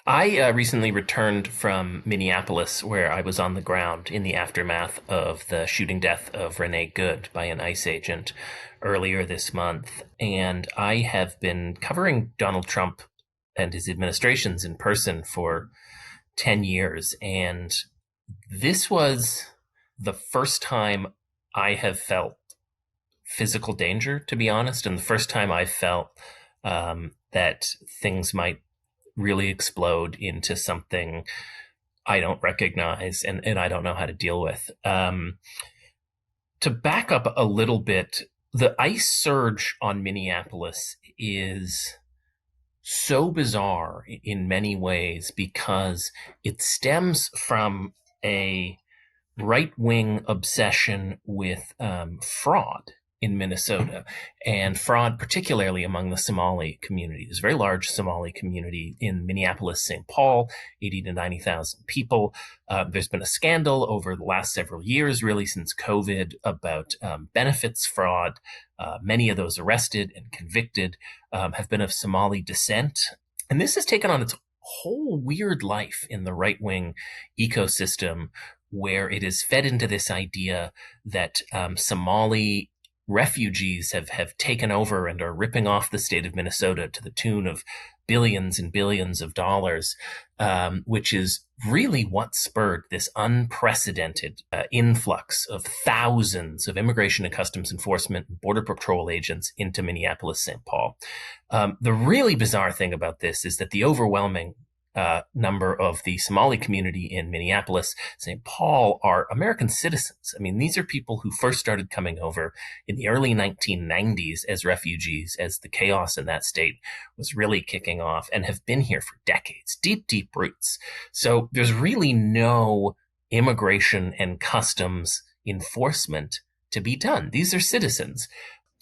I recently returned from Minneapolis, where I was on the ground in the aftermath of the shooting death of Renee Good by an ICE agent earlier this month. And I have been covering Donald Trump and his administrations in person for 10 years. And this was the first time I have felt physical danger, to be honest, and the first time I felt that things might really explode into something I don't recognize and I don't know how to deal with. To back up a little bit, the ICE surge on Minneapolis is so bizarre in many ways because it stems from a right wing obsession with fraud in Minnesota, and fraud, particularly among the Somali community. There's a very large Somali community in Minneapolis, St. Paul, 80 to 90,000 people. There's been a scandal over the last several years, really since COVID, about benefits fraud. Many of those arrested and convicted have been of Somali descent. And this has taken on its whole weird life in the right wing ecosystem, where it is fed into this idea that Somali refugees have taken over and are ripping off the state of Minnesota to the tune of billions and billions of dollars, which is really what spurred this unprecedented influx of thousands of Immigration and Customs Enforcement and Border Patrol agents into Minneapolis, St. Paul. The really bizarre thing about this is that the overwhelming number of the Somali community in Minneapolis, St. Paul, are American citizens. I mean, these are people who first started coming over in the early 1990s as refugees, as the chaos in that state was really kicking off, and have been here for decades, deep, deep roots. So there's really no immigration and customs enforcement to be done. These are citizens.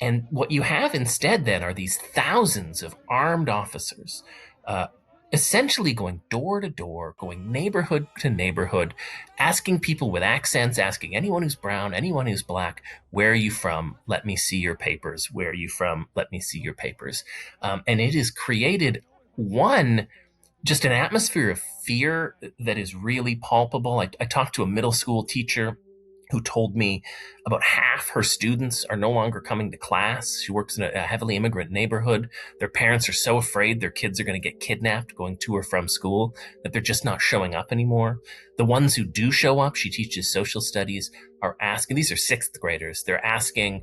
And what you have instead then are these thousands of armed officers, essentially going door to door, going neighborhood to neighborhood, asking people with accents, asking anyone who's brown, anyone who's black, where are you from? Let me see your papers. Where are you from? Let me see your papers. And it has created just an atmosphere of fear that is really palpable. I talked to a middle school teacher who told me about half her students are no longer coming to class. She works in a heavily immigrant neighborhood. Their parents are so afraid their kids are going to get kidnapped going to or from school that they're just not showing up anymore. The ones who do show up, she teaches social studies, are asking, these are sixth graders, they're asking,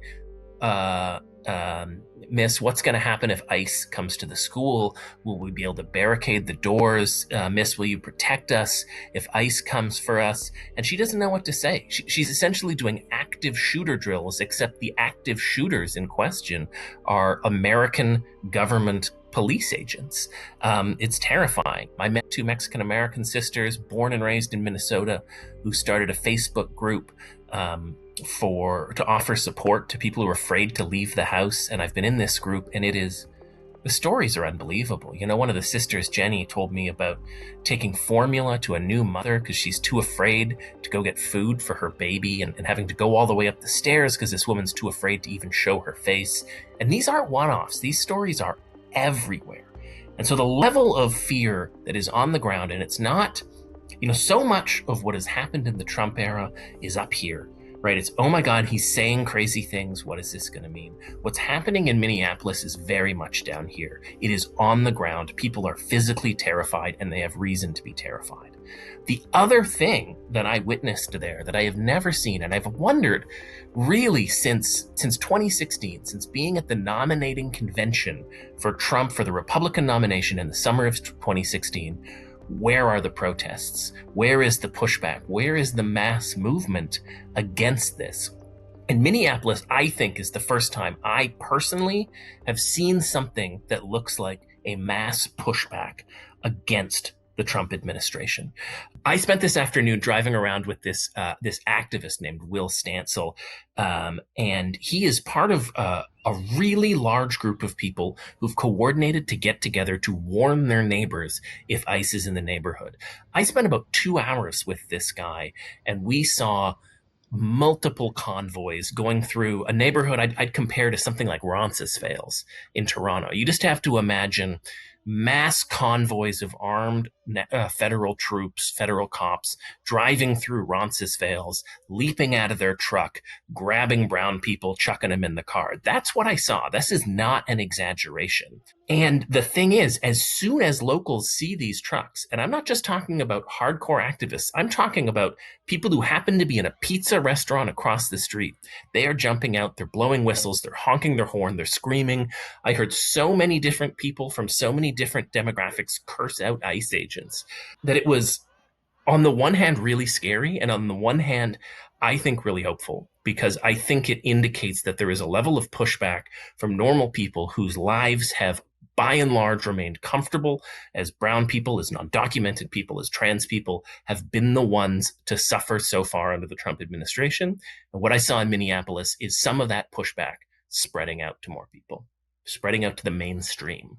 Miss, what's going to happen if ICE comes to the school? Will we be able to barricade the doors? Miss, will you protect us if ICE comes for us? And she doesn't know what to say. She's essentially doing active shooter drills, except the active shooters in question are American government police agents. It's terrifying. I met two Mexican-American sisters born and raised in Minnesota who started a Facebook group to offer support to people who are afraid to leave the house. And I've been in this group, and the stories are unbelievable. You know, one of the sisters, Jenny, told me about taking formula to a new mother because she's too afraid to go get food for her baby, and having to go all the way up the stairs because this woman's too afraid to even show her face. And these aren't one-offs. These stories are everywhere. And so the level of fear that is on the ground, and it's not, so much of what has happened in the Trump era is up here, right? It's, oh my God, he's saying crazy things. What is this going to mean? What's happening in Minneapolis is very much down here. It is on the ground. People are physically terrified, and they have reason to be terrified. The other thing that I witnessed there that I have never seen, and I've wondered really since 2016, since being at the nominating convention for Trump for the Republican nomination in the summer of 2016, where are the protests? Where is the pushback? Where is the mass movement against this? And Minneapolis, I think, is the first time I personally have seen something that looks like a mass pushback against the Trump administration. I spent this afternoon driving around with this activist named Will Stansel, and he is part of a really large group of people who've coordinated to get together to warn their neighbors if ICE is in the neighborhood. I spent about 2 hours with this guy, and we saw multiple convoys going through a neighborhood I'd compare to something like Roncesvalles in Toronto. You just have to imagine mass convoys of armed federal troops, federal cops, driving through Roncesvalles, leaping out of their truck, grabbing brown people, chucking them in the car. That's what I saw. This is not an exaggeration. And the thing is, as soon as locals see these trucks, and I'm not just talking about hardcore activists, I'm talking about people who happen to be in a pizza restaurant across the street. They are jumping out, they're blowing whistles, they're honking their horn, they're screaming. I heard so many different people from so many different demographics curse out ICE agents that it was, on the one hand, really scary, and on the one hand, I think really hopeful, because I think it indicates that there is a level of pushback from normal people whose lives have by and large remained comfortable, as brown people, as non-documented people, as trans people have been the ones to suffer so far under the Trump administration. And what I saw in Minneapolis is some of that pushback spreading out to more people, spreading out to the mainstream.